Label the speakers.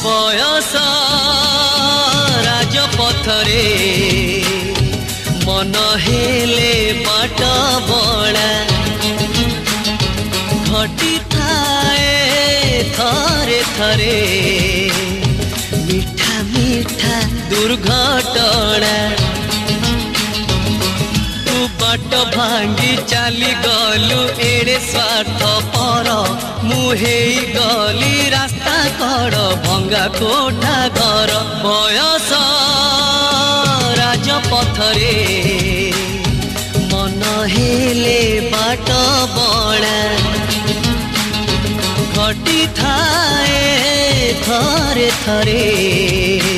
Speaker 1: बयस राजपथरे मन हेले बाट बड़ा घटी थाए थरे थरे मीठा मीठा दुर्घटना तू बाट भांगी चली गलु एड़े स्वार्थ पर मुहे गली रास्ता कड़ भंगा कोठा घर बयस राजपथरे मन हेले बाट बड़ा घटी थाए थरे थरे।